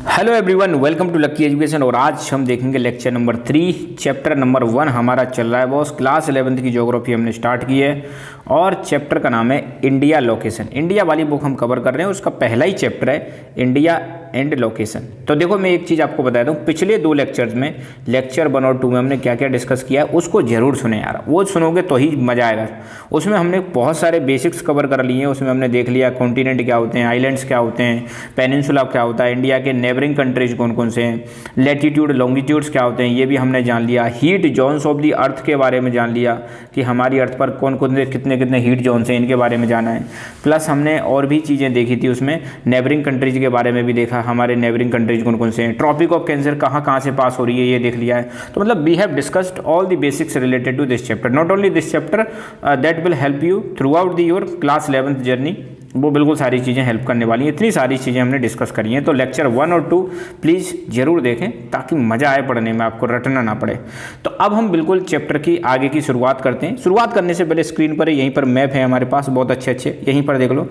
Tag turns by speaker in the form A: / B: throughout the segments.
A: Hello everyone, welcome to lucky education. और आज हम देखेंगे लेक्चर नंबर 3, चैप्टर नंबर 1 हमारा चल रहा है बॉस। क्लास 11th की ज्योग्राफी हमने स्टार्ट की है और चैप्टर का नाम है इंडिया लोकेशन। इंडिया वाली बुक हम कवर कर रहे हैं, उसका पहला ही चैप्टर है इंडिया एंड लोकेशन। तो देखो, मैं एक चीज़ आपको बता दूं, पिछले 2 लेक्चर्स में लेक्चर 1 और 2 में हमने क्या क्या डिस्कस किया है उसको जरूर सुने यार, वो सुनोगे तो ही मज़ा आएगा। उसमें हमने बहुत सारे बेसिक्स कवर कर लिए हैं। उसमें हमने देख लिया कॉन्टिनेंट क्या होते हैं, आइलैंड्स क्या होते हैं, पेनिनसुला क्या होता है, इंडिया के नेबरिंग कंट्रीज कौन कौन से हैं, लैटिट्यूड लॉन्गिट्यूड्स क्या होते हैं, ये भी हमने जान लिया। हीट जोन्स ऑफ दी अर्थ के बारे में जान लिया कि हमारी अर्थ पर कौन कौन से कितने कितने हीट जोन्स हैं, इनके बारे में जाना है। प्लस हमने और भी चीज़ें देखी थी, उसमें नेबरिंग कंट्रीज के बारे में भी देखा, हमारे नेबरिंग कंट्रीज कौन कौन से हैं, ट्रॉपिक ऑफ कैंसर कहाँ कहाँ से पास हो रही है ये देख लिया है। तो मतलब we have discussed all the basics related to this chapter. Not only this chapter, that will help you throughout the your class 11th journey. वो बिल्कुल सारी चीज़ें हेल्प करने वाली हैं। इतनी सारी चीज़ें हमने डिस्कस करी हैं। तो लेक्चर 1 और 2 प्लीज़ ज़रूर देखें ताकि मज़ा आए पढ़ने में, आपको रटना ना पड़े। तो अब हम बिल्कुल चैप्टर की आगे की शुरुआत करते हैं। शुरुआत करने से पहले स्क्रीन पर यहीं पर मैप है हमारे पास, बहुत अच्छे अच्छे, यहीं पर देख लो।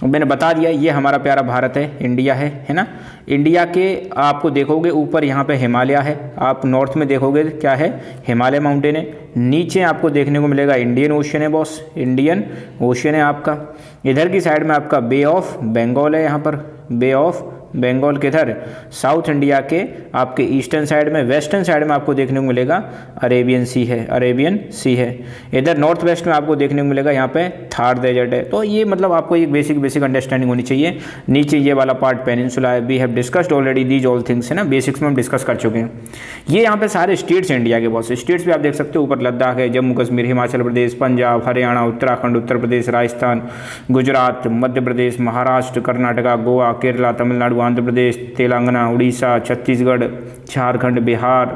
A: मैंने बता दिया ये हमारा प्यारा भारत है, इंडिया है ना। इंडिया के आपको देखोगे ऊपर यहाँ पे हिमालय है, आप नॉर्थ में देखोगे क्या है, हिमालय माउंटेन है। नीचे आपको देखने को मिलेगा इंडियन ओशन है बॉस, इंडियन ओशन है आपका। इधर की साइड में आपका बे ऑफ बंगाल है, यहाँ पर बे ऑफ बंगाल। किधर, साउथ इंडिया के आपके ईस्टर्न साइड में, वेस्टर्न साइड में आपको देखने को मिलेगा अरेबियन सी है, अरेबियन सी है। इधर नॉर्थ वेस्ट में आपको देखने को मिलेगा यहाँ पे थार डेजर्ट है। तो ये मतलब आपको एक बेसिक अंडरस्टैंडिंग होनी चाहिए। नीचे ये वाला पार्ट पेनिनसुला है, we have discussed already these all things, है ना, बेसिक्स में हम डिस्कस कर चुके हैं। ये यहाँ पे सारे स्टेट्स हैं इंडिया के बहुत से। स्टेट्स भी आप देख सकते हो, ऊपर लद्दाख है, जम्मू कश्मीर, हिमाचल प्रदेश, पंजाब, हरियाणा, उत्तराखंड, उत्तर प्रदेश, राजस्थान, गुजरात, मध्य प्रदेश, महाराष्ट्र, कर्नाटका, गोवा, केरला, तमिलनाडु, आंध्र प्रदेश, तेलंगाना, उड़ीसा, छत्तीसगढ़, झारखंड, बिहार,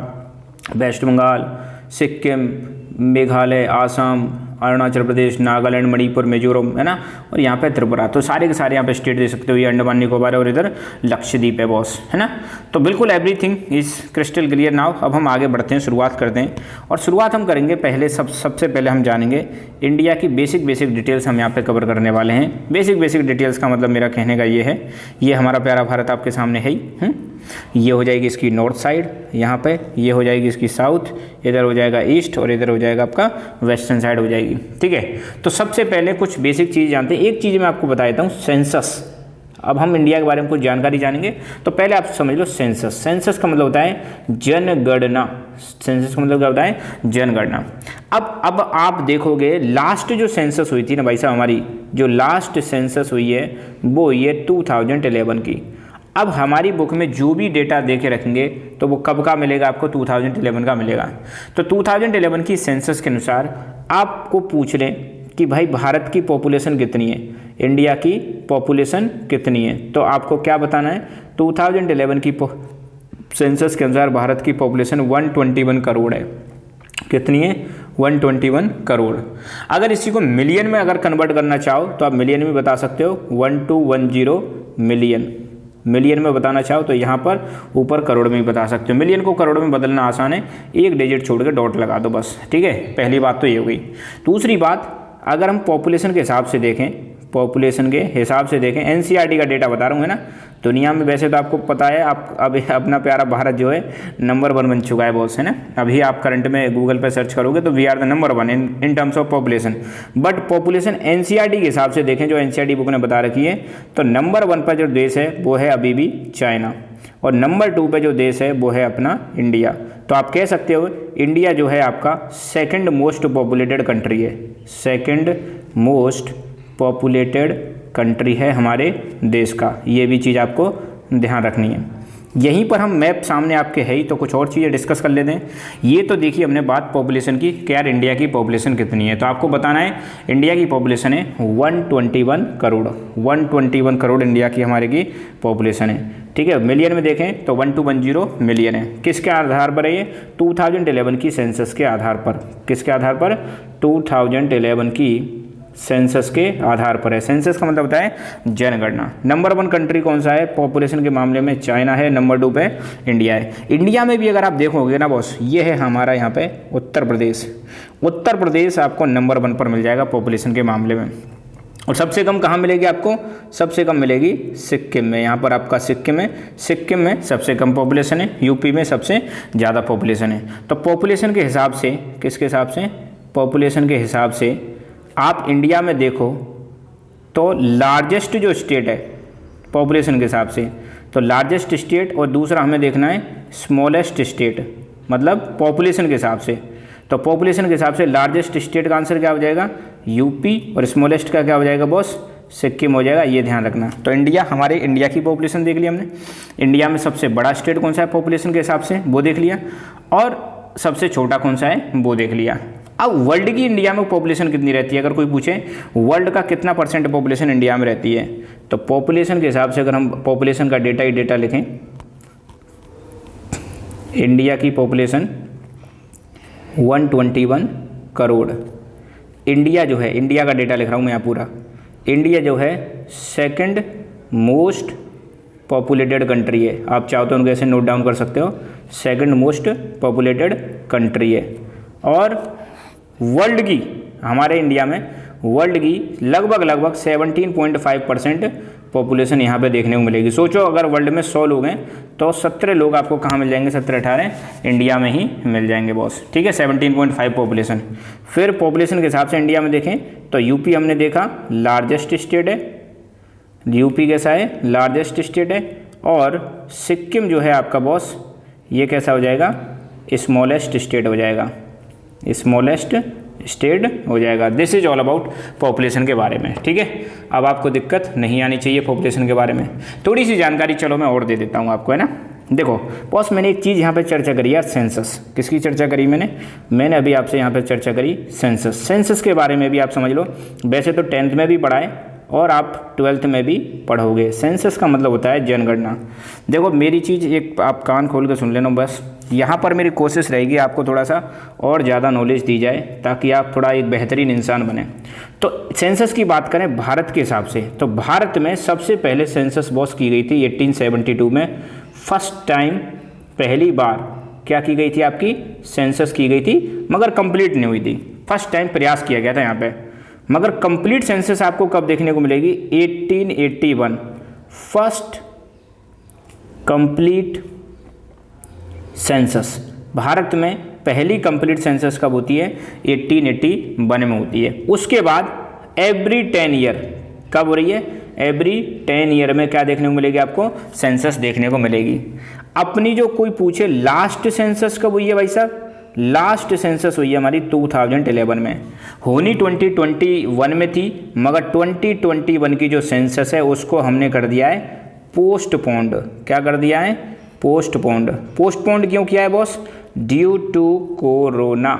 A: वेस्ट बंगाल, सिक्किम, मेघालय, आसाम, अरुणाचल प्रदेश, नागालैंड, मणिपुर, मिजोरम, है ना, और यहाँ पे त्रिपुरा। तो सारे के सारे यहाँ पे स्टेट दे सकते हो। ये अंडमान निकोबार है और इधर लक्षद्वीप है बॉस, है ना। तो बिल्कुल everything is crystal clear now. अब हम आगे बढ़ते हैं, शुरुआत करते हैं। और शुरुआत हम करेंगे पहले, सबसे पहले हम जानेंगे इंडिया की बेसिक डिटेल्स हम यहाँ पे कवर करने वाले हैं। बेसिक डिटेल्स का मतलब मेरा कहने का ये है, ये हमारा प्यारा भारत आपके सामने है ही। ये हो जाएगी इसकी नॉर्थ साइड यहाँ पे, ये हो जाएगी इसकी साउथ, इधर हो जाएगा ईस्ट और इधर हो जाएगा आपका वेस्टर्न साइड हो जाएगी। ठीक है, तो सबसे पहले कुछ बेसिक चीज़ जानते हैं। एक चीज़ मैं आपको बता देता हूँ, सेंसस। अब हम इंडिया के बारे में कुछ जानकारी जानेंगे, तो पहले आप समझ लो सेंसस। सेंसस का मतलब होता है जनगणना। सेंसस का मतलब क्या होता है, जनगणना। अब आप देखोगे लास्ट जो सेंसस हुई थी ना भाई साहब, हमारी जो लास्ट सेंसस हुई है वो हुई है 2011 की। अब हमारी बुक में जो भी डेटा दे के रखेंगे तो वो कब का मिलेगा आपको, 2011 का मिलेगा। तो 2011 की सेंसस के अनुसार आपको पूछ लें कि भाई भारत की पॉपुलेशन कितनी है, इंडिया की पॉपुलेशन कितनी है, तो आपको क्या बताना है, 2011 की सेंसस के अनुसार भारत की पॉपुलेशन 121 करोड़ है। कितनी है, 121 करोड़। अगर इसी को मिलियन में अगर कन्वर्ट करना चाहो तो आप मिलियन में बता सकते हो, 1210 मिलियन। मिलियन में बताना चाहो तो यहाँ पर ऊपर करोड़ में ही बता सकते हो। मिलियन को करोड़ में बदलना आसान है, एक डिजिट छोड़ के डॉट लगा दो बस। ठीक है, पहली बात तो ये हो गई। दूसरी बात, अगर हम पॉपुलेशन के हिसाब से देखें, पॉपुलेशन के हिसाब से देखें, एनसीईआरटी का डेटा बता रहा हूँ, है ना। दुनिया में वैसे तो आपको पता है, आप अभी अपना प्यारा भारत जो है नंबर 1 बन चुका है बॉस, है ना। अभी आप करंट में गूगल पे सर्च करोगे तो we are the number 1 in terms of population. But population NCERT के हिसाब से देखें, जो एनसीईआरटी बुक ने बता रखी है, तो नंबर 1 पर जो देश है वो है अभी भी चाइना, और नंबर 2 पे जो देश है वो है अपना इंडिया। तो आप कह सकते हो इंडिया जो है आपका सेकंड मोस्ट पॉपुलेटेड कंट्री है, सेकंड मोस्ट पॉपुलेटेड कंट्री है हमारे देश का। ये भी चीज़ आपको ध्यान रखनी है। यहीं पर हम मैप सामने आपके है ही, तो कुछ और चीज़ें डिस्कस कर लेते हैं। ये तो देखिए हमने बात पॉपुलेशन की, क्या यार इंडिया की पॉपुलेशन कितनी है, तो आपको बताना है इंडिया की पॉपुलेशन है 121 करोड़। 121 करोड़ इंडिया की हमारे की पॉपुलेशन है। ठीक है, मिलियन में देखें तो 1210 मिलियन है। किसके आधार पर है ये, 2011 की सेंसस के आधार पर। किसके आधार पर, 2011 की सेंसस के आधार पर है। सेंसस का मतलब होता है जनगणना। नंबर 1 कंट्री कौन सा है पॉपुलेशन के मामले में, चाइना है। नंबर 2 पे इंडिया है। इंडिया में भी अगर आप देखोगे ना बॉस, ये है हमारा यहाँ पे उत्तर प्रदेश। उत्तर प्रदेश आपको नंबर 1 पर मिल जाएगा पॉपुलेशन के मामले में। और सबसे कम कहाँ मिलेगी आपको? सबसे कम मिलेगी सिक्किम में। यहाँ पर आपका सिक्किम है, सिक्किम में सबसे कम पॉपुलेशन है, यूपी में सबसे ज़्यादा पॉपुलेशन है। तो पॉपुलेशन के हिसाब से, किसके हिसाब से? पॉपुलेशन के हिसाब से आप इंडिया में देखो तो लार्जेस्ट जो स्टेट है पॉपुलेशन के हिसाब से, तो लार्जेस्ट स्टेट, और दूसरा हमें देखना है स्मॉलेस्ट स्टेट, मतलब पॉपुलेशन के हिसाब से। तो पॉपुलेशन के हिसाब से लार्जेस्ट स्टेट का आंसर क्या हो जाएगा? यूपी, और स्मॉलेस्ट का क्या हो जाएगा बॉस? सिक्किम हो जाएगा, ये ध्यान रखना। तो इंडिया, हमारे इंडिया की पॉपुलेशन देख लिया हमने। इंडिया में सबसे बड़ा स्टेट कौन सा है पॉपुलेशन के हिसाब से, वो देख लिया, और सबसे छोटा कौन सा है वो देख लिया। अब वर्ल्ड की इंडिया में पॉपुलेशन कितनी रहती है? अगर कोई पूछे वर्ल्ड का कितना % पॉपुलेशन इंडिया में रहती है, तो पॉपुलेशन के हिसाब से अगर हम पॉपुलेशन का डेटा लिखें, इंडिया की पॉपुलेशन 121 करोड़। इंडिया जो है, इंडिया का डेटा लिख रहा हूँ मैं यहाँ पूरा, इंडिया जो है सेकंड मोस्ट पॉपुलेटेड कंट्री है। आप चाहो तो उनको ऐसे नोट डाउन कर सकते हो, सेकंड मोस्ट पॉपुलेटेड कंट्री है। और वर्ल्ड की, हमारे इंडिया में वर्ल्ड की लगभग 17.5% पॉपुलेशन यहाँ पे देखने को मिलेगी। सोचो अगर वर्ल्ड में 100 लोग हैं तो 17 लोग आपको कहाँ मिल जाएंगे? 17-18 इंडिया में ही मिल जाएंगे बॉस, ठीक है। 17.5 पॉपुलेशन। फिर पॉपुलेशन के हिसाब से इंडिया में देखें तो यूपी हमने देखा लार्जेस्ट स्टेट है, यूपी कैसा है? लार्जेस्ट स्टेट है। और सिक्किम जो है आपका बॉस, ये कैसा हो जाएगा? स्मॉलेस्ट स्टेट हो जाएगा, स्मॉलेस्ट स्टेट हो जाएगा। This is all about population के बारे में, ठीक है। अब आपको दिक्कत नहीं आनी चाहिए पॉपुलेशन के बारे में। थोड़ी सी जानकारी चलो मैं और दे देता हूँ आपको, है ना। देखो बॉस, मैंने एक चीज़ यहाँ पे चर्चा करी यार, सेंसस। किसकी चर्चा करी मैंने अभी आपसे यहाँ पे चर्चा करी सेंसस। सेंसस के बारे में भी आप समझ लो, वैसे तो 10th में भी पढ़ा है और आप 12th में भी पढ़ोगे। सेंसस का मतलब होता है जनगणना। देखो मेरी चीज़ एक आप कान खोल के सुन लेना बस, यहाँ पर मेरी कोशिश रहेगी आपको थोड़ा सा और ज़्यादा नॉलेज दी जाए ताकि आप थोड़ा एक बेहतरीन इंसान बने। तो सेंसस की बात करें भारत के हिसाब से, तो भारत में सबसे पहले सेंसस बॉस की गई थी 1872 में। फर्स्ट टाइम, पहली बार क्या की गई थी? आपकी सेंसस की गई थी, मगर कंप्लीट नहीं हुई थी। फर्स्ट टाइम प्रयास किया गया था यहाँ पे, मगर कंप्लीट सेंसस आपको कब देखने को मिलेगी? 1881। फर्स्ट कंप्लीट सेंसस, भारत में पहली कंप्लीट सेंसस कब होती है? 1881 में होती है। उसके बाद एवरी 10 ईयर, कब हो रही है? एवरी 10 ईयर में क्या देखने को मिलेगी आपको? सेंसस देखने को मिलेगी। अपनी जो कोई पूछे लास्ट सेंसस कब हुई है भाई साहब? लास्ट सेंसस हुई है हमारी 2011 में। होनी 2021 में थी, मगर 2021 की जो सेंसस है उसको हमने कर दिया है पोस्टपोन्ड। क्या कर दिया है? पोस्टपोन्ड। पोस्टपोन्ड क्यों किया है बॉस? ड्यू टू कोरोना,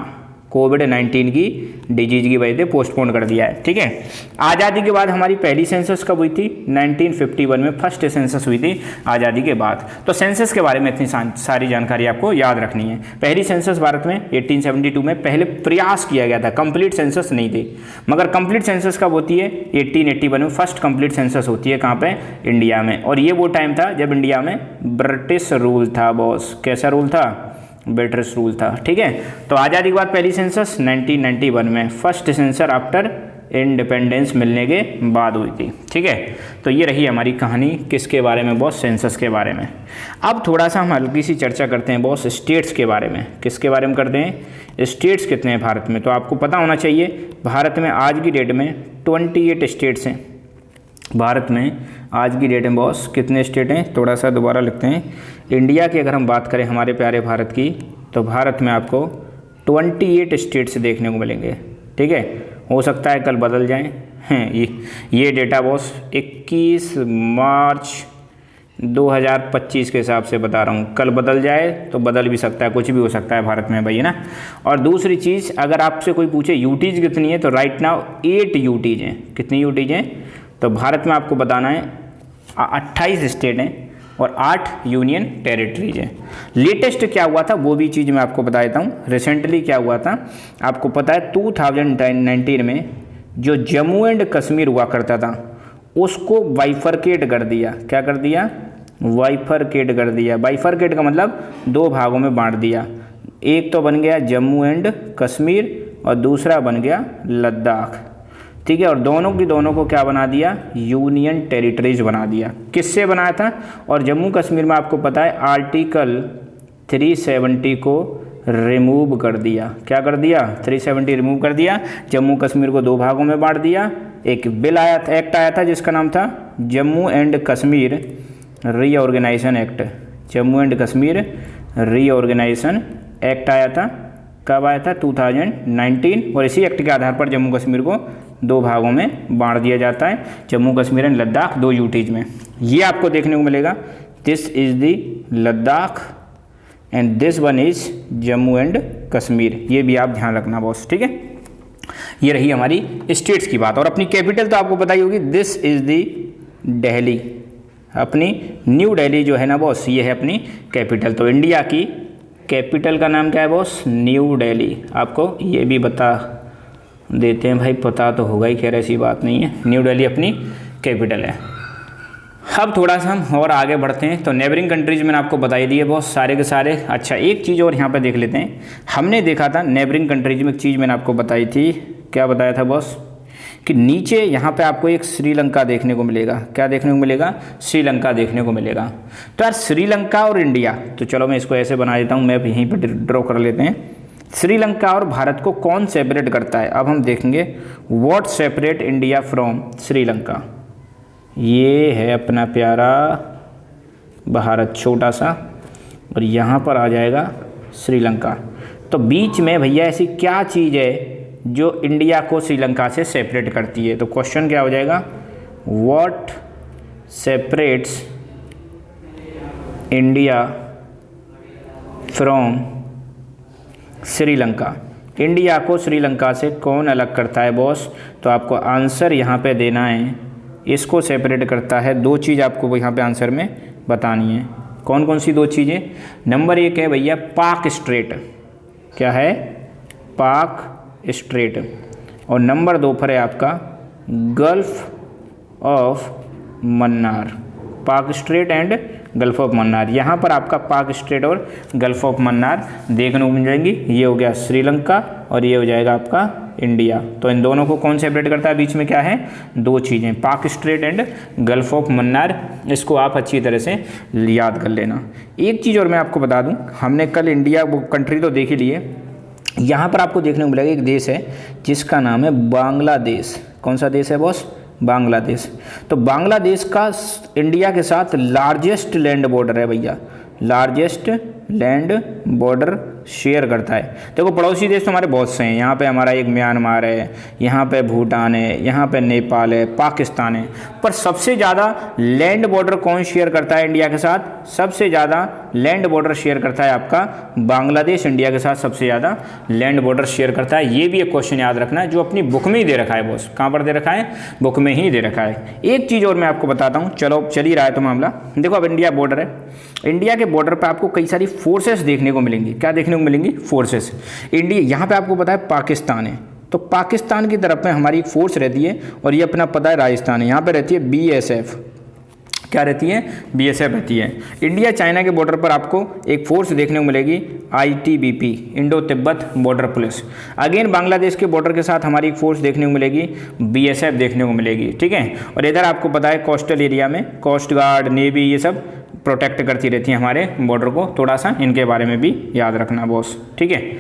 A: कोविड-19 की डिजीज की वजह से पोस्टपोन कर दिया है, ठीक है। आज़ादी के बाद हमारी पहली सेंसस कब हुई थी? 1951 में फर्स्ट सेंसस हुई थी आज़ादी के बाद। तो सेंसस के बारे में इतनी सारी जानकारी आपको याद रखनी है। पहली सेंसस भारत में 1872 में पहले प्रयास किया गया था, कंप्लीट सेंसस नहीं थी। मगर कंप्लीट सेंसस कब होती है? 1881 में फर्स्ट कंप्लीट सेंसस होती है। कहाँ पे? इंडिया में। और ये वो टाइम था जब इंडिया में ब्रिटिश रूल था बॉस। कैसा रूल था? ब्रिटिश रूल था, ठीक है। तो आज़ादी के बाद पहली सेंसस 1991 में, फर्स्ट सेंसर आफ्टर इंडिपेंडेंस मिलने के बाद हुई थी, ठीक है। तो ये रही हमारी कहानी किसके बारे में बॉस? सेंसस के बारे में। अब थोड़ा सा हम हल्की सी चर्चा करते हैं बॉस स्टेट्स के बारे में। किसके बारे में करते हैं? स्टेट्स कितने हैं भारत में? तो आपको पता होना चाहिए भारत में आज की डेट में 28 स्टेट्स हैं। भारत में आज की डेट में बॉस कितने स्टेट हैं? थोड़ा सा दोबारा लिखते हैं। इंडिया की अगर हम बात करें, हमारे प्यारे भारत की, तो भारत में आपको 28 स्टेट्स देखने को मिलेंगे, ठीक है। हो सकता है कल बदल जाएं, हैं ये डेटा बॉस 21 मार्च 2025 के हिसाब से बता रहा हूँ। कल बदल जाए तो बदल भी सकता है, कुछ भी हो सकता है भारत में भाई, है ना। और दूसरी चीज़, अगर आपसे कोई पूछे यूटीज कितनी है, तो राइट नाउ 8 यूटीज हैं। कितनी यूटीज हैं? तो भारत में आपको बताना है 28 स्टेट हैं और 8 यूनियन टेरिटरीज हैं। लेटेस्ट क्या हुआ था वो भी चीज़ मैं आपको बता देता हूँ। रिसेंटली क्या हुआ था आपको पता है? 2019 में जो जम्मू एंड कश्मीर हुआ करता था उसको बाइफरकेट कर दिया। क्या कर दिया? बाइफरकेट कर दिया। बाइफरकेट का मतलब 2 भागों में बांट दिया। एक तो बन गया जम्मू एंड कश्मीर और दूसरा बन गया लद्दाख, ठीक है, और दोनों को क्या बना दिया, यूनियन टेरिटरीज बना दिया। किससे बनाया था, और जम्मू कश्मीर में आपको पता है आर्टिकल 370 को रिमूव कर दिया। क्या कर दिया, 370 रिमूव कर दिया। जम्मू कश्मीर को 2 भागों में बांट दिया। एक बिल आया था, एक्ट आया था जिसका नाम था Jammu and Kashmir reorganisation act. Jammu and Kashmir reorganisation act आया था। कब आया था, 2019। और इसी एक्ट के आधार पर जम्मू कश्मीर को 2 भागों में बांट दिया जाता है, जम्मू कश्मीर एंड लद्दाख 2 यूटीज में। ये आपको देखने को मिलेगा, this is the Ladakh and this one is Jammu and Kashmir. ये भी आप ध्यान रखना बॉस, ठीक है। ये रही हमारी स्टेट्स की बात। और अपनी कैपिटल तो आपको पता ही होगी, दिस इज द दिल्ली। अपनी न्यू दिल्ली जो है ना बॉस, ये है अपनी कैपिटल। तो इंडिया की कैपिटल का नाम क्या है बॉस, न्यू दिल्ली। आपको ये भी बता देते हैं भाई, पता तो होगा ही, खैर ऐसी बात नहीं है, न्यू दिल्ली अपनी कैपिटल है। अब थोड़ा सा हम और आगे बढ़ते हैं। तो नेबरिंग कंट्रीज मैंने आपको बता ही दिए बहुत सारे के सारे। अच्छा, एक चीज़ और यहाँ पे देख लेते हैं। हमने देखा था नेबरिंग कंट्रीज में एक चीज़ मैंने आपको बताई थी, क्या बताया था बॉस, कि नीचे यहाँ पे आपको एक श्रीलंका देखने को मिलेगा। क्या देखने को मिलेगा, श्रीलंका देखने को मिलेगा। तो यार श्रीलंका और इंडिया, तो चलो मैं इसको ऐसे बना देता हूँ, मैप यहीं पर ड्रॉ कर लेते हैं। श्रीलंका और भारत को कौन सेपरेट करता है, अब हम देखेंगे। What separate India from Sri Lanka, ये है अपना प्यारा भारत छोटा सा, और यहाँ पर आ जाएगा श्रीलंका। तो बीच में भैया ऐसी क्या चीज़ है जो इंडिया को श्रीलंका से सेपरेट करती है। तो क्वेश्चन क्या हो जाएगा, what separates India from Sri Lanka, India को श्रीलंका से कौन अलग करता है बॉस। तो आपको आंसर यहाँ पे देना है, इसको सेपरेट करता है 2 चीज़ आपको यहाँ पे आंसर में बतानी है। कौन कौन सी 2 चीज़ें, नंबर 1 है भैया पाक स्ट्रेट, क्या है, पाक स्ट्रेट, और नंबर 2 पर है आपका गल्फ ऑफ मन्नार, पाक straight and gulf of Mannar. यहाँ पर आपका पाक स्ट्रेट और गल्फ ऑफ मन्नार देखने को मिल जाएंगी। ये हो गया श्रीलंका और ये हो जाएगा आपका इंडिया। तो इन दोनों को कौन सेपरेट करता है, बीच में क्या है, 2 चीज़ें, पाक straight and gulf of Mannar. इसको आप अच्छी तरह से याद कर लेना। एक चीज़ और मैं आपको बता दूं, हमने कल इंडिया वो कंट्री तो देख ही लिए, यहाँ पर आपको देखने को मिलेगा एक देश है जिसका नाम है बांग्लादेश। कौन सा देश है बॉस, बांग्लादेश। तो बांग्लादेश का इंडिया के साथ लार्जेस्ट लैंड बॉर्डर है भैया, लार्जेस्ट लैंड बॉर्डर शेयर करता है। देखो पड़ोसी देश तो हमारे बहुत से हैं, यहाँ पे हमारा एक म्यांमार है, यहाँ पे भूटान है, यहाँ पे नेपाल है, पाकिस्तान है, पर सबसे ज़्यादा लैंड बॉर्डर कौन शेयर करता है इंडिया के साथ, सबसे ज़्यादा लैंड बॉर्डर शेयर करता है आपका बांग्लादेश, इंडिया के साथ सबसे ज़्यादा लैंड बॉर्डर शेयर करता है। ये भी एक क्वेश्चन याद रखना है जो अपनी बुक में ही दे रखा है बॉस। कहाँ पर दे रखा है, बुक में ही दे रखा है। एक चीज़ और मैं आपको बताता हूँ, चलो चल ही रहा है तो मामला। देखो अब इंडिया बॉर्डर है, इंडिया के बॉर्डर पर आपको कई सारी फोर्सेस देखने को मिलेंगी। क्या देखने को मिलेंगी, फोर्सेस। इंडिया यहाँ पे आपको पता है पाकिस्तान है, तो पाकिस्तान की तरफ में हमारी एक फोर्स रहती है, और ये अपना पता है राजस्थान है, यहाँ पे रहती है BSF। क्या रहती है, BSF रहती है। इंडिया चाइना के बॉर्डर पर आपको एक फोर्स देखने को मिलेगी ITBP, Indo Tibet border police. Again Bangladesh के बॉर्डर के साथ हमारी एक फोर्स देखने को मिलेगी BSF देखने को मिलेगी, ठीक है। और इधर आपको पता है कोस्टल एरिया में कोस्ट गार्ड, नेवी, ये सब प्रोटेक्ट करती रहती हैं हमारे बॉर्डर को। थोड़ा सा इनके बारे में भी याद रखना बॉस, ठीक है।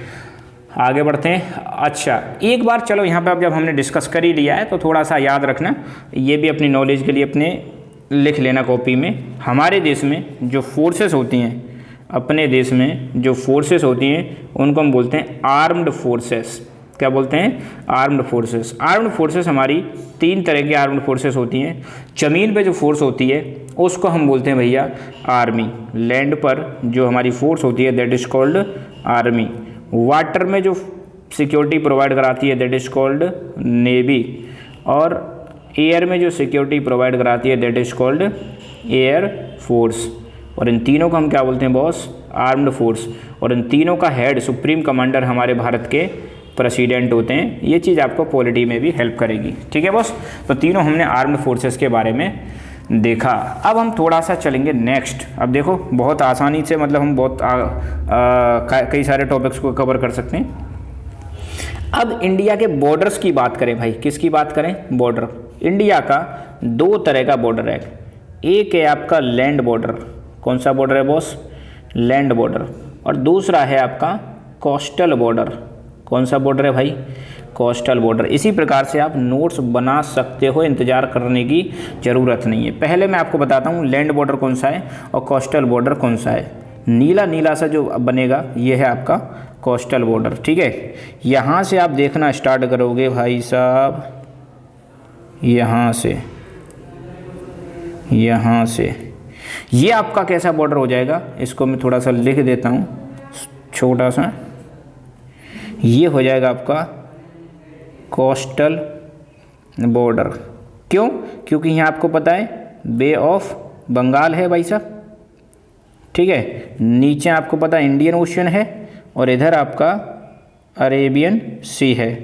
A: आगे बढ़ते हैं। अच्छा एक बार चलो यहाँ पे अब जब हमने डिस्कस कर ही लिया है तो थोड़ा सा याद रखना, ये भी अपनी नॉलेज के लिए अपने लिख लेना कॉपी में। हमारे देश में जो फोर्सेस होती हैं, अपने देश में जो फोर्सेस होती हैं उनको हम बोलते हैं आर्म्ड फोर्सेस। क्या बोलते हैं, आर्म्ड फोर्सेस। आर्म्ड फोर्सेस हमारी 3 तरह की आर्म्ड फोर्सेस होती हैं। ज़मीन पे जो फोर्स होती है उसको हम बोलते हैं भैया आर्मी। लैंड पर जो हमारी फोर्स होती है that is called army. Water में जो सिक्योरिटी प्रोवाइड कराती है दैट इज़ कॉल्ड नेवी। और एयर में जो सिक्योरिटी प्रोवाइड कराती है that is called air force. और इन तीनों को हम क्या बोलते हैं बॉस, आर्म्ड फोर्स। और इन तीनों का हेड सुप्रीम कमांडर हमारे भारत के प्रेसिडेंट होते हैं। ये चीज़ आपको पॉलिटी में भी हेल्प करेगी, ठीक है बॉस। तो तीनों हमने आर्म्ड फोर्सेस के बारे में देखा। अब हम थोड़ा सा चलेंगे नेक्स्ट। अब देखो बहुत आसानी से, मतलब हम बहुत कई सारे टॉपिक्स को कवर कर सकते हैं। अब इंडिया के बॉर्डर्स की बात करें भाई, किसकी बात करें, बॉर्डर। इंडिया का दो तरह का बॉर्डर है, एक है आपका लैंड बॉर्डर, कौन सा बॉर्डर है बॉस, लैंड बॉर्डर, और दूसरा है आपका कोस्टल बॉर्डर, कौन सा बॉर्डर है भाई, कोस्टल बॉर्डर। इसी प्रकार से आप नोट्स बना सकते हो, इंतजार करने की ज़रूरत नहीं है। पहले मैं आपको बताता हूँ लैंड बॉर्डर कौन सा है और कोस्टल बॉर्डर कौन सा है। नीला नीला सा जो बनेगा ये है आपका कोस्टल बॉर्डर, ठीक है। यहाँ से आप देखना स्टार्ट करोगे भाई साहब, यहाँ से ये आपका कैसा बॉर्डर हो जाएगा, इसको मैं थोड़ा सा लिख देता हूँ छोटा सा, ये हो जाएगा आपका कोस्टल बॉर्डर। क्यों, क्योंकि यहाँ आपको पता है बे ऑफ बंगाल है भाई साहब, ठीक है, नीचे आपको पता है इंडियन ओशन है और इधर आपका अरेबियन सी है।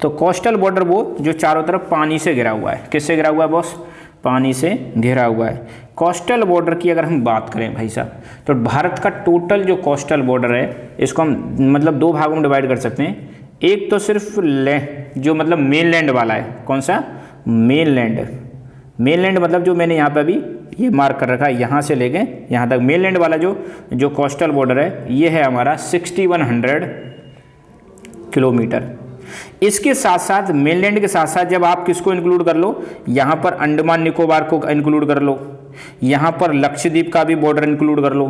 A: तो कोस्टल बॉर्डर वो जो चारों तरफ पानी से घिरा हुआ है, किससे घिरा हुआ है बॉस, पानी से घिरा हुआ है। कोस्टल बॉर्डर की अगर हम बात करें भाई साहब, तो भारत का टोटल जो कोस्टल बॉर्डर है इसको हम मतलब दो भागों में डिवाइड कर सकते हैं। एक तो सिर्फ जो मतलब मेनलैंड वाला है, कौन सा, मेनलैंड मतलब जो मैंने यहाँ पे अभी ये मार्क कर रखा है, यहाँ से लेके यहाँ तक मेनलैंड वाला जो कोस्टल बॉर्डर है ये है हमारा 6100 किलोमीटर। इसके साथ साथ मेनलैंड के साथ साथ जब आप किसको इंक्लूड कर लो, यहाँ पर अंडमान निकोबार को इंक्लूड कर लो, यहाँ पर लक्षद्वीप का भी बॉर्डर इंक्लूड कर लो,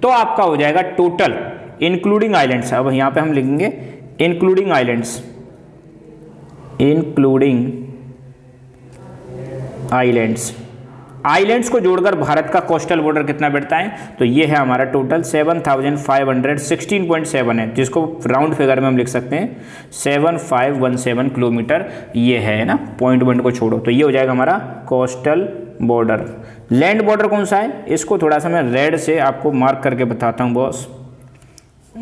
A: तो आपका हो जाएगा टोटल इंक्लूडिंग आइलैंड्स। अब यहाँ पे हम लिखेंगे इंक्लूडिंग आइलैंड्स को जोड़कर भारत का कोस्टल बॉर्डर कितना बैठता है, तो ये है हमारा टोटल 7516.7 है, जिसको राउंड फिगर में हम लिख सकते हैं 7517 किलोमीटर ये है ना, पॉइंट को छोड़ो, तो ये हो जाएगा हमारा कोस्टल बॉर्डर। लैंड बॉर्डर कौन सा है, इसको थोड़ा सा मैं रेड से आपको मार्क करके बताता हूँ बॉस,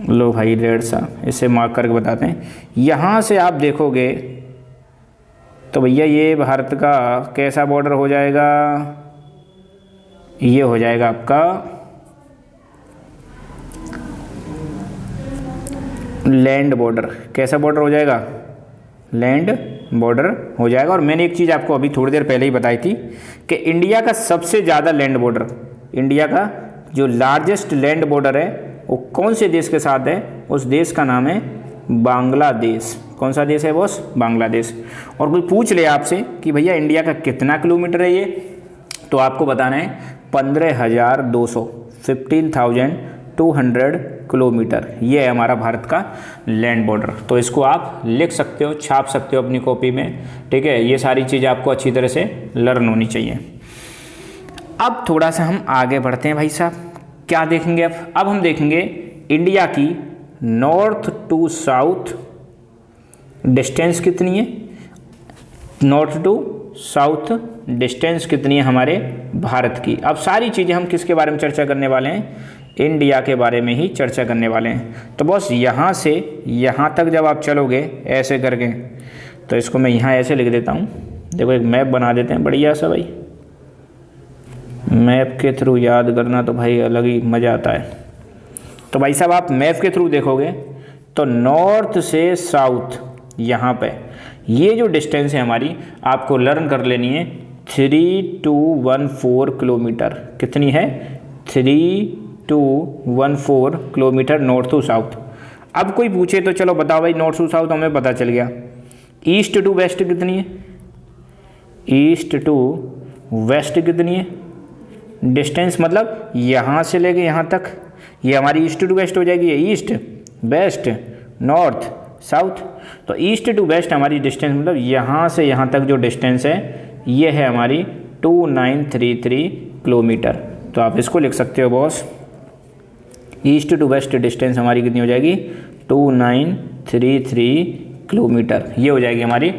A: लो भाई रेड सा इसे मार्क करके बताते हैं। यहाँ से आप देखोगे तो भैया ये भारत का कैसा बॉर्डर हो जाएगा, ये हो जाएगा आपका लैंड बॉर्डर। कैसा बॉर्डर हो जाएगा, लैंड बॉर्डर हो जाएगा। और मैंने एक चीज़ आपको अभी थोड़ी देर पहले ही बताई थी कि इंडिया का सबसे ज़्यादा लैंड बॉर्डर, इंडिया का जो लार्जेस्ट लैंड बॉर्डर है वो कौन से देश के साथ है, उस देश का नाम है बांग्लादेश। कौन सा देश है बॉस, बांग्लादेश। और कोई पूछ ले आपसे कि भैया इंडिया का कितना किलोमीटर है ये, तो आपको बताना है 15,200 किलोमीटर, ये है हमारा भारत का लैंड बॉर्डर। तो इसको आप लिख सकते हो, छाप सकते हो अपनी कॉपी में, ठीक है। ये सारी चीज़ें आपको अच्छी तरह से लर्न होनी चाहिए। अब थोड़ा सा हम आगे बढ़ते हैं भाई साहब, क्या देखेंगे अब हम देखेंगे इंडिया की नॉर्थ टू साउथ डिस्टेंस कितनी है, नॉर्थ टू साउथ डिस्टेंस कितनी है हमारे भारत की। अब सारी चीज़ें हम किसके बारे में चर्चा करने वाले हैं, इंडिया के बारे में ही चर्चा करने वाले हैं। तो बस यहाँ से यहाँ तक जब आप चलोगे ऐसे करके, तो इसको मैं यहाँ ऐसे लिख देता हूँ। देखो एक मैप बना देते हैं बढ़िया सा भाई, मैप के थ्रू याद करना तो भाई अलग ही मज़ा आता है। तो भाई साहब आप मैप के थ्रू देखोगे तो नॉर्थ से साउथ यहाँ पे ये जो डिस्टेंस है हमारी, आपको लर्न कर लेनी है 3214 किलोमीटर। कितनी है, 3214 किलोमीटर नॉर्थ टू साउथ। अब कोई पूछे तो चलो बताओ भाई, नॉर्थ टू साउथ हमें पता चल गया। ईस्ट टू वेस्ट कितनी है, ईस्ट टू वेस्ट कितनी है डिस्टेंस, मतलब यहाँ से लेके यहाँ तक, ये हमारी ईस्ट टू वेस्ट हो जाएगी। ये ईस्ट वेस्ट नॉर्थ साउथ, तो ईस्ट टू वेस्ट हमारी डिस्टेंस मतलब यहाँ से यहाँ तक जो डिस्टेंस है ये है हमारी 2933 किलोमीटर। तो आप इसको लिख सकते हो boss, east to west distance हमारी कितनी हो जाएगी, 2933 किलोमीटर। ये हो जाएगी हमारी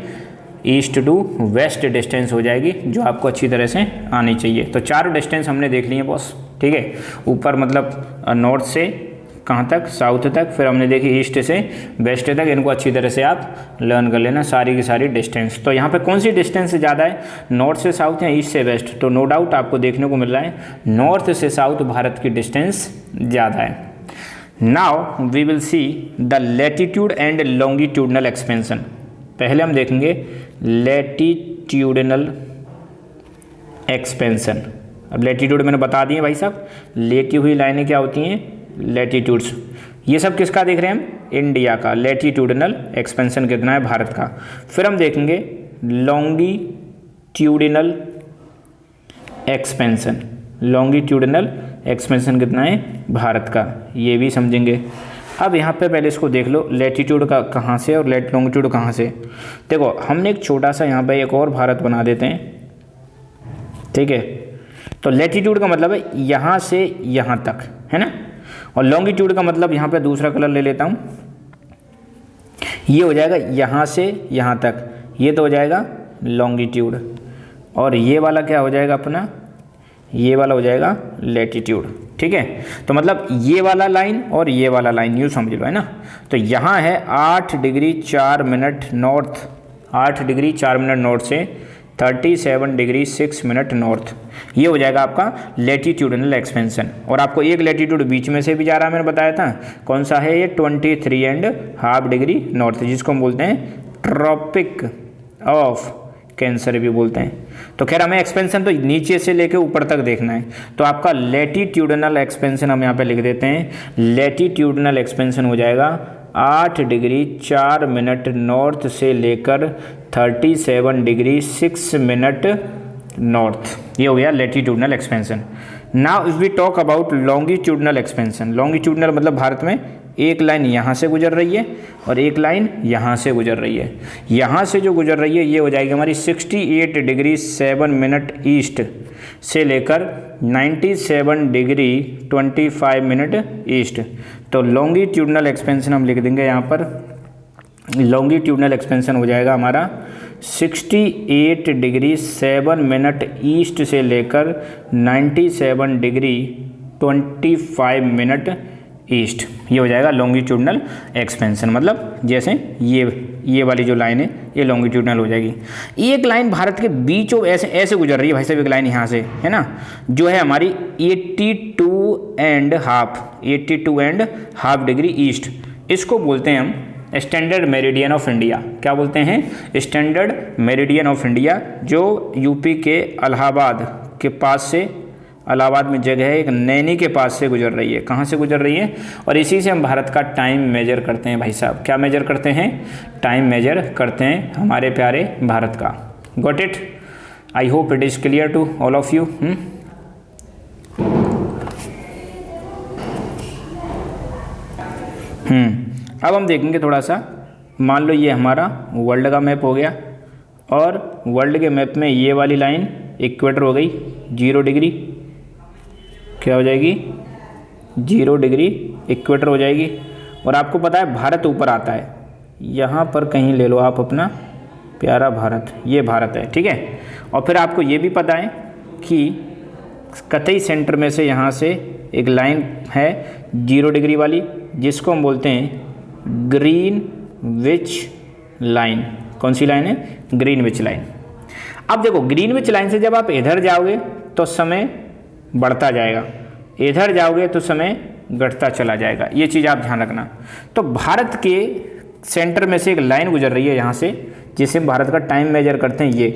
A: ईस्ट टू वेस्ट डिस्टेंस हो जाएगी, जो आपको अच्छी तरह से आनी चाहिए। तो चारों डिस्टेंस हमने देख लिए बॉस, ठीक है। ऊपर मतलब नॉर्थ से कहाँ तक, साउथ तक, फिर हमने देखी ईस्ट से वेस्ट तक। इनको अच्छी तरह से आप लर्न कर लेना, सारी की सारी डिस्टेंस। तो यहाँ पे कौन सी डिस्टेंस ज़्यादा है, नॉर्थ से साउथ या ईस्ट से वेस्ट, तो नो डाउट आपको देखने को मिल रहा है नॉर्थ से साउथ भारत की डिस्टेंस ज़्यादा है। Now we will see the latitude and longitudinal expansion. पहले हम देखेंगे लैटिट्यूडनल एक्सपेंशन। अब लैटिट्यूड मैंने बता दिए भाई साहब, लेटी हुई लाइनें क्या होती हैं, लैटिट्यूड्स। ये सब किसका देख रहे हैं हम, इंडिया का। लैटिट्यूडनल एक्सपेंशन कितना है, भारत का। फिर हम देखेंगे लॉन्गिट्यूडनल एक्सपेंशन। लॉन्गिट्यूडनल एक्सपेंशन कितना है, भारत का, ये भी समझेंगे। अब यहाँ पे पहले इसको देख लो, लैटिट्यूड का कहाँ से और लॉन्गिट्यूड कहाँ से। देखो हमने एक छोटा सा यहाँ पे एक और भारत बना देते हैं, ठीक है। तो लैटिट्यूड का मतलब है यहाँ से यहाँ तक, है ना। और लॉन्गिट्यूड का मतलब यहाँ पे दूसरा कलर ले लेता हूँ, ये हो जाएगा यहाँ से यहाँ तक, ये तो हो जाएगा लॉन्गिट्यूड। और ये वाला क्या हो जाएगा अपना, ये वाला हो जाएगा लैटिट्यूड, ठीक है। तो मतलब ये वाला लाइन और ये वाला लाइन यूँ समझ लो, है ना। तो यहाँ है 8 degree 4 minute north, 8 degree 4 minute north से 37 डिग्री 6 मिनट नॉर्थ, ये हो जाएगा आपका लैटिट्यूडनल एक्सपेंशन। और आपको एक लैटिट्यूड बीच में से भी जा रहा है, मैंने बताया था कौन सा है, ये 23.5 डिग्री नॉर्थ, जिसको हम बोलते हैं ट्रॉपिक ऑफ कैंसर भी बोलते हैं। तो खैर हमें एक्सपेंशन तो नीचे से लेके ऊपर तक देखना है। तो आपका लैटिट्यूडनल एक्सपेंशन हम यहाँ पे लिख देते हैं, लैटिट्यूडनल एक्सपेंशन हो जाएगा 8 डिग्री 4 मिनट नॉर्थ से लेकर 37 डिग्री 6 मिनट नॉर्थ, ये हो गया latitudinal expansion. Now if we talk about longitudinal expansion. Longitudinal मतलब भारत में एक लाइन यहाँ से गुजर रही है और एक लाइन यहाँ से गुजर रही है। यहाँ से जो गुजर रही है ये हो जाएगी हमारी 68 डिग्री 7 मिनट ईस्ट से लेकर 97 डिग्री 25 मिनट ईस्ट। तो लॉन्गिट्यूडनल एक्सपेंशन हम लिख देंगे यहाँ पर, लॉन्गिट्यूडनल एक्सपेंशन हो जाएगा हमारा 68 डिग्री 7 मिनट ईस्ट से लेकर 97 डिग्री 25 मिनट ईस्ट, ये हो जाएगा लॉन्गिट्यूडनल एक्सपेंशन। मतलब जैसे ये वाली जो लाइन है ये लॉन्गिट्यूडनल हो जाएगी। एक लाइन भारत के बीचों ऐसे ऐसे गुजर रही है भाई साहब, एक लाइन यहाँ से, है ना, जो है हमारी 82.5 डिग्री ईस्ट। इसको बोलते हैं हम स्टैंडर्ड मेरिडियन ऑफ इंडिया। क्या बोलते हैं, स्टैंडर्ड मेरिडियन ऑफ इंडिया, जो यूपी के इलाहाबाद के पास से, इलाहाबाद में जगह है एक, नैनी के पास से गुजर रही है। कहाँ से गुजर रही है, और इसी से हम भारत का टाइम मेजर करते हैं भाई साहब। क्या मेजर करते हैं, टाइम मेजर करते हैं हमारे प्यारे भारत का। Got it, I hope it is clear to all of you. अब हम देखेंगे थोड़ा सा, मान लो ये हमारा वर्ल्ड का मैप हो गया और वर्ल्ड के मैप में ये वाली लाइन इक्वेटर हो गई 0 डिग्री, क्या हो जाएगी 0 डिग्री इक्वेटर हो जाएगी। और आपको पता है भारत ऊपर आता है, यहाँ पर कहीं ले लो आप अपना प्यारा भारत, ये भारत है, ठीक है। और फिर आपको ये भी पता है कि कतई सेंटर में से यहाँ से एक लाइन है 0 डिग्री वाली, जिसको हम बोलते हैं ग्रीनविच लाइन। कौन सी लाइन है, ग्रीनविच लाइन। अब देखो ग्रीनविच लाइन से जब आप इधर जाओगे तो समय बढ़ता जाएगा, इधर जाओगे तो समय घटता चला जाएगा, ये चीज़ आप ध्यान रखना। तो भारत के सेंटर में से एक लाइन गुजर रही है यहाँ से, जिसे भारत का टाइम मेजर करते हैं, ये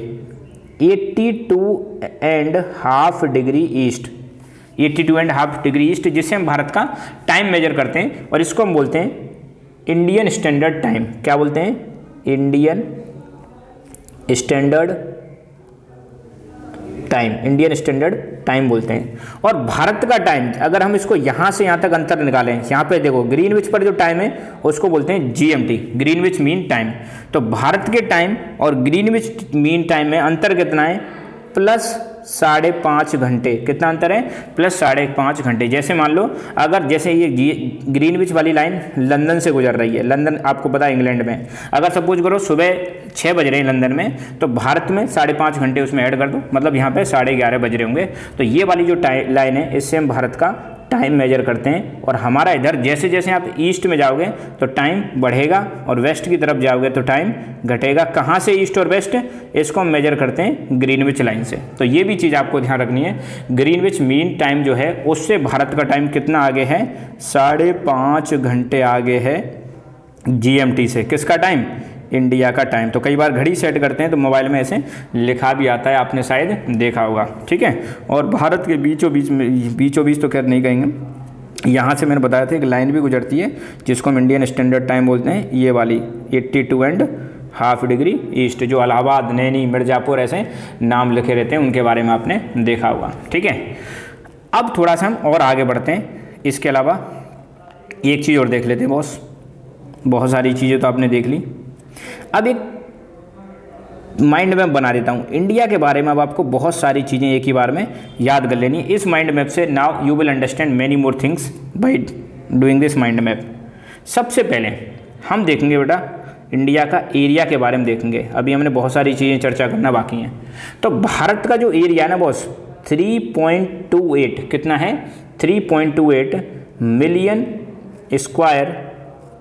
A: 82.5 डिग्री ईस्ट, 82.5 डिग्री ईस्ट, जिससे हम भारत का टाइम मेजर करते हैं। और इसको हम बोलते हैं इंडियन स्टैंडर्ड टाइम। क्या बोलते हैं, Indian standard time, Indian standard time बोलते हैं। और भारत का टाइम, अगर हम इसको यहाँ से यहाँ तक अंतर निकालें, यहाँ पे देखो ग्रीनविच पर जो टाइम है उसको बोलते हैं GMT, ग्रीनविच मीन टाइम। तो भारत के टाइम और ग्रीनविच मीन टाइम में अंतर कितना है, प्लस 5.5 घंटे। कितना अंतर है, प्लस 5.5 घंटे। जैसे मान लो अगर जैसे ये ग्रीनविच वाली लाइन लंदन से गुजर रही है, लंदन आपको पता है इंग्लैंड में, अगर सपोज करो सुबह 6 बज रहे हैं लंदन में, तो भारत में 5.5 घंटे उसमें ऐड कर दो, मतलब यहाँ पे 11:30 बज रहे होंगे। तो ये वाली जो लाइन है, इससे हम भारत का टाइम मेजर करते हैं, और हमारा इधर जैसे जैसे आप ईस्ट में जाओगे तो टाइम बढ़ेगा और वेस्ट की तरफ जाओगे तो टाइम घटेगा। कहाँ से ईस्ट और वेस्ट, इसको हम मेजर करते हैं ग्रीनविच लाइन से। तो ये भी चीज़ आपको ध्यान रखनी है, ग्रीनविच मीन टाइम जो है उससे भारत का टाइम कितना आगे है, 5.5 घंटे आगे है GMT से। किसका टाइम, इंडिया का टाइम। तो कई बार घड़ी सेट करते हैं तो मोबाइल में ऐसे लिखा भी आता है, आपने शायद देखा होगा, ठीक है। और भारत के बीचों बीच तो खैर नहीं कहेंगे, यहाँ से मैंने बताया था एक लाइन भी गुजरती है जिसको हम इंडियन स्टैंडर्ड टाइम बोलते हैं, ये वाली 82.5 डिग्री ईस्ट, जो इलाहाबाद, नैनी, मिर्ज़ापुर ऐसे नाम लिखे रहते हैं, उनके बारे में आपने देखा होगा, ठीक है। अब थोड़ा सा हम और आगे बढ़ते हैं। इसके अलावा एक चीज़ और देख लेते हैं बॉस, बहुत सारी चीज़ें तो आपने देख ली। अब एक माइंड मैप बना देता हूँ इंडिया के बारे में। अब आपको बहुत सारी चीज़ें एक ही बार में याद कर लेनी है इस माइंड मैप से। Now you will understand many more things by doing this mind map. सबसे पहले हम देखेंगे बेटा इंडिया का एरिया के बारे में देखेंगे। अभी हमने बहुत सारी चीज़ें चर्चा करना बाकी हैं। तो भारत का जो एरिया है ना बॉस, 3.28 कितना है, 3.28 मिलियन स्क्वायर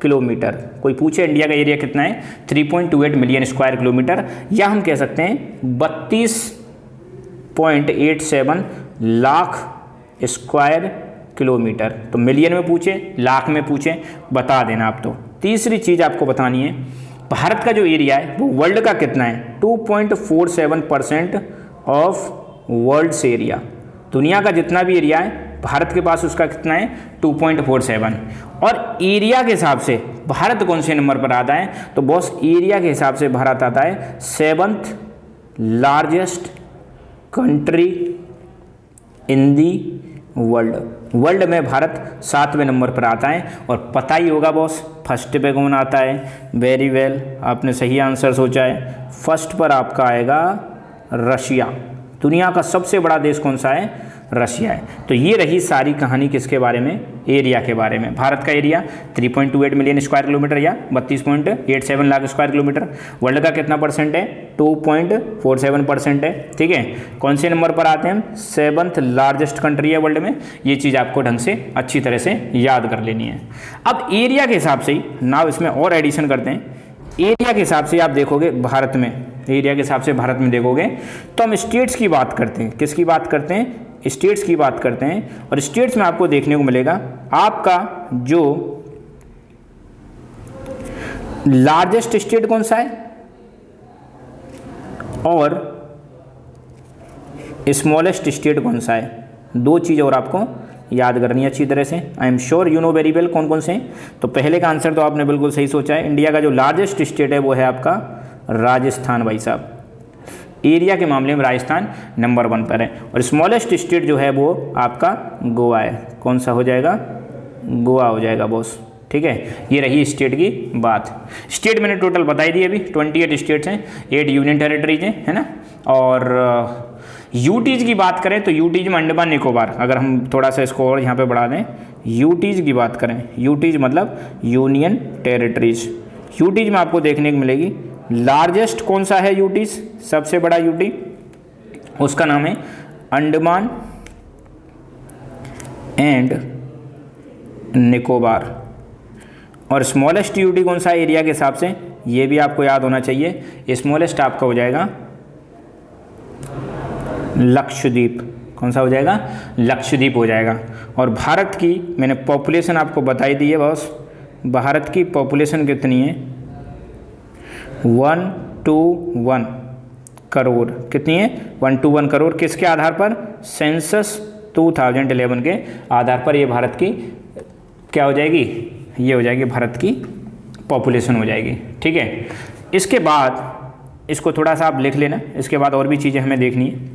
A: किलोमीटर। कोई पूछे इंडिया का एरिया कितना है, 3.28 मिलियन स्क्वायर किलोमीटर, या हम कह सकते हैं 32.87 लाख स्क्वायर किलोमीटर। तो मिलियन में पूछे, लाख में पूछे, बता देना आप। तो तीसरी चीज़ आपको बतानी है, भारत का जो एरिया है वो वर्ल्ड का कितना है, 2.47% ऑफ वर्ल्ड्स एरिया। दुनिया का जितना भी एरिया है भारत के पास उसका कितना है, 2.47। और एरिया के हिसाब से भारत कौन से नंबर पर आता है, तो बॉस एरिया के हिसाब से भारत आता है 7th largest country in the world. World में भारत 7वें नंबर पर आता है। और पता ही होगा बॉस फर्स्ट पे कौन आता है, वेरी वेल, आपने सही आंसर सोचा है। फर्स्ट पर आपका आएगा रशिया। दुनिया का सबसे बड़ा देश कौन सा है, रशिया है। तो ये रही सारी कहानी किसके बारे में, एरिया के बारे में। भारत का एरिया 3.28 मिलियन स्क्वायर किलोमीटर या 32.87 लाख स्क्वायर किलोमीटर। वर्ल्ड का कितना परसेंट है, 2.47% है, ठीक है। कौन से नंबर पर आते हैं हम, 7th लार्जेस्ट कंट्री है वर्ल्ड में। ये चीज़ आपको ढंग से अच्छी तरह से याद कर लेनी है। अब एरिया के हिसाब से ही नाउ इसमें और एडिशन करते हैं। एरिया के हिसाब से आप देखोगे भारत में, एरिया के हिसाब से भारत में देखोगे तो हम स्टेट्स की बात करते हैं। किसकी बात करते हैं, स्टेट्स की बात करते हैं। और स्टेट्स में आपको देखने को मिलेगा आपका जो लार्जेस्ट स्टेट कौन सा है और स्मॉलेस्ट स्टेट कौन सा है। दो चीज़ और आपको याद करनी है अच्छी तरह से। I am sure you know very well कौन कौन से हैं। तो पहले का आंसर तो आपने बिल्कुल सही सोचा है। इंडिया का जो लार्जेस्ट स्टेट है वो है आपका राजस्थान भाई साहब। एरिया के मामले में राजस्थान नंबर 1 पर है। और स्मॉलेस्ट स्टेट जो है वो आपका गोवा है। कौन सा हो जाएगा, गोवा हो जाएगा बॉस, ठीक है। ये रही स्टेट की बात। स्टेट मैंने टोटल बताई दी अभी, 28 स्टेट्स हैं, 8 यूनियन टेरिटरीज हैं, है ना। और यूटीज की बात करें तो यूटीज में अंडमान निकोबार, अगर हम थोड़ा सा इसको और यहाँ पे बढ़ा दें, यूटीज की बात करें, यूटीज मतलब यूनियन टेरिटरीज। यूटीज में आपको देखने को मिलेगी लार्जेस्ट कौन सा है यूटीज, सबसे बड़ा यूटी, उसका नाम है अंडमान एंड निकोबार। और स्मॉलेस्ट यूटी कौन सा है एरिया के हिसाब से, ये भी आपको याद होना चाहिए। स्मॉलेस्ट आपका हो जाएगा लक्षद्वीप। कौन सा हो जाएगा, लक्षद्वीप हो जाएगा। और भारत की मैंने पॉपुलेशन आपको बताई दी है बॉस। भारत की पॉपुलेशन कितनी है, 121 करोड़। कितनी है, 121 करोड़। किसके आधार पर, सेंसस 2011 के आधार पर ये भारत की क्या हो जाएगी, ये हो जाएगी भारत की पॉपुलेशन हो जाएगी, ठीक है। इसके बाद इसको थोड़ा सा आप लिख लेना, इसके बाद और भी चीज़ें हमें देखनी है।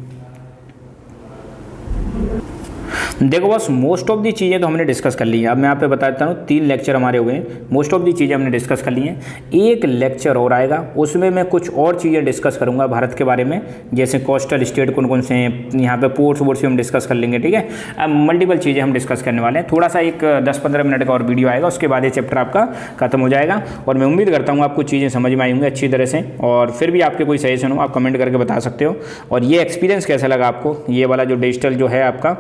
A: देखो बस मोस्ट ऑफ दी चीज़ें तो हमने डिस्कस कर ली है। अब मैं आप पे बता देता हूँ 3 लेक्चर हमारे हो गए, मोस्ट ऑफ दी चीज़ें हमने डिस्कस कर ली हैं। एक लेक्चर और आएगा, उसमें मैं कुछ और चीज़ें डिस्कस करूँगा भारत के बारे में, जैसे कोस्टल स्टेट कौन कौन से हैं, यहाँ पे पोर्ट्स वोर्ट्स भी हम डिस्कस कर लेंगे, ठीक है। अब मल्टीपल चीज़ें हम डिस्कस करने वाले हैं। थोड़ा सा एक 10-15 मिनट का और वीडियो आएगा, उसके बाद ये चैप्टर आपका खत्म हो जाएगा। और मैं उम्मीद करता हूँ आपको चीज़ें समझ में आई होंगी अच्छी तरह से। और फिर भी आपके कोई सजेशन हो आप कमेंट करके बता सकते हो। और ये एक्सपीरियंस कैसा लगा आपको, ये वाला जो डिजिटल जो है आपका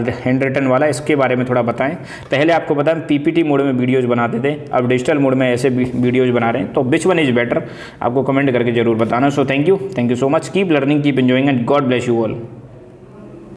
A: हैंड रिटन वाला, इसके बारे में थोड़ा बताएं। पहले आपको बताएं पीपीटी मोड में वीडियोज़ बनाते थे, अब डिजिटल मोड में ऐसे वीडियोज़ बना रहे हैं, तो विच वन इज़ बेटर आपको कमेंट करके जरूर बताना। So thank you so much, keep learning, keep enjoying and God bless you all.